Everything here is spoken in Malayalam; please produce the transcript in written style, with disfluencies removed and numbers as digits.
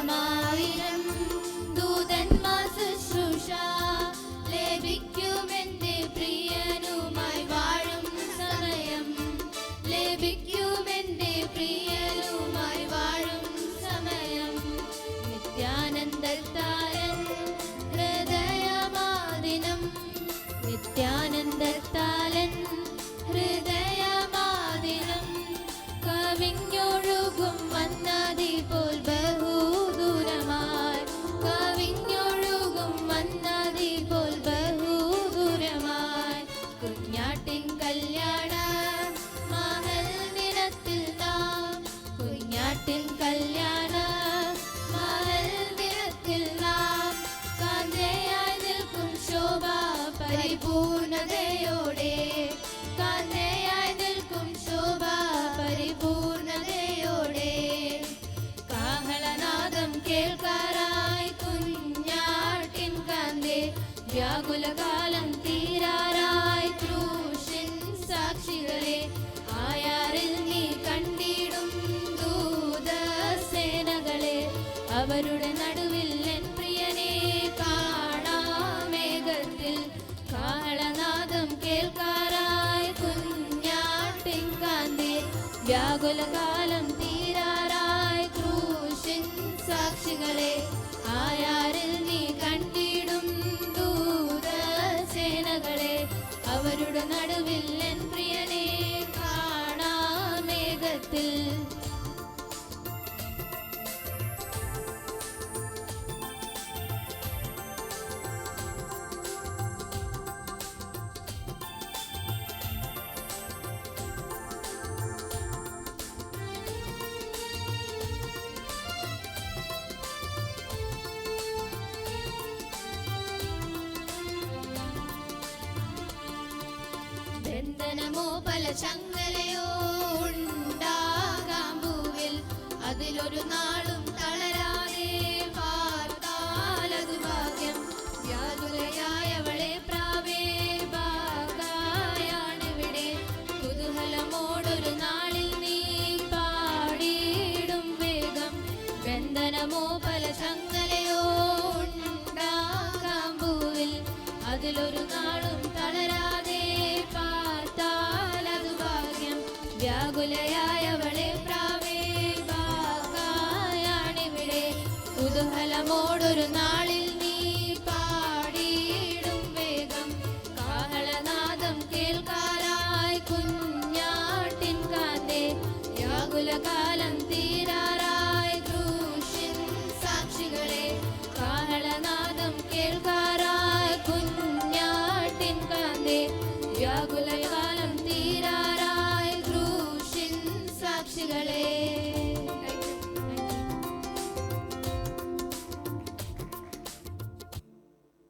10,000 ദൂതന്മാർ ശുശ്രൂഷ ലഭിക്കുമെന്റെ പ്രിയനുമായി വാഴും സമയം, ലഭിക്കുമെന്റെ പ്രിയനുമായി വാഴും സമയം. നിത്യാനന്ദത്താലൻ ഹൃദയമാദിനം, നിത്യാനന്ദത്താലൻ ഹൃദയമാദിനം കവിഞ്ഞൊഴുകും വന്നതി പോൽ ബഹുദൂരമായി, കവിഞ്ഞൊഴുകും വന്നതി പോൽ ബഹുദൂരമായി. കുഞ്ഞാട്ടിൻ കല്യാണ മഹൽ ദിനത്തിൽ നാം, കുഞ്ഞാട്ടിൻ കല്യാണ മഹൽ ദിനത്തിൽ നാം കാന്തയായി നിൽക്കും ശോഭ പരിപൂർണതയോടെ, കാന്തയായി നിൽക്കും ശോഭ പരിപൂർണതയോടെ. കാഹളനാദം കേൾക്കാറായി കുഞ്ഞാട്ടിൻ കാന്തേ, വ്യാകുലകാലം തീരാറായി ക്രൂശിൻ സാക്ഷികളെ. ആയാറിൽ നീ കണ്ടിടും ദൂതസേനകളെ, അവരുടെ നടുവിൽ എൻ പ്രിയനെ കാണാമേഘത്തിൽ. കാഹളനാദം കേൾക്കാറായി കുഞ്ഞാട്ടിൻ കാന്തേ, വ്യാകുലകാലം തീരാറായി ക്രൂശിൻ സാക്ഷികളെ. ആയാറിൽ നീ കണ്ടിടും ദൂതസേനകളെ, അവരുടെ നടുവിൽ എൻ പ്രിയനെ കാണാമേഘത്തിൽ. ബന്ധനമോ പല ചങ്ങലയോ ഉണ്ടാകാം ഭൂവിൽ, അതിലൊരു നാളും തളരാതെ പാർത്താലതു ഭാഗ്യം. വ്യാകുലയായവളെ പ്രാവേ ഭാഗായാണിവിടെ, കുതൂഹലമോടൊരു നാളിൽ നീ പാടിയിടും വേഗം. ബന്ധനമോ പല ചങ്ങലയോ ഉണ്ടാകാം ഭൂവിൽ, അതിലൊരു നാളും തളരാതെ പാർത്താലതു ഭാഗ്യം. വ്യാകുലയായവളെ പ്രാവേ ഭാഗായാണിവിടെ, കുതൂഹലമോടൊരു നാളിൽ നീ പാടിയിടും വേഗം. കാഹളനാദം കേൾക്കാറായി കുഞ്ഞാട്ടിൻ കാന്തേ, വ്യാകുലകാലം തീരാറായി ക്രൂശിൻ സാക്ഷികളെ. കാഹളനാദം കേൾക്കാറായി കുഞ്ഞാട്ടിൻ കാന്തേ, വ്യാകുല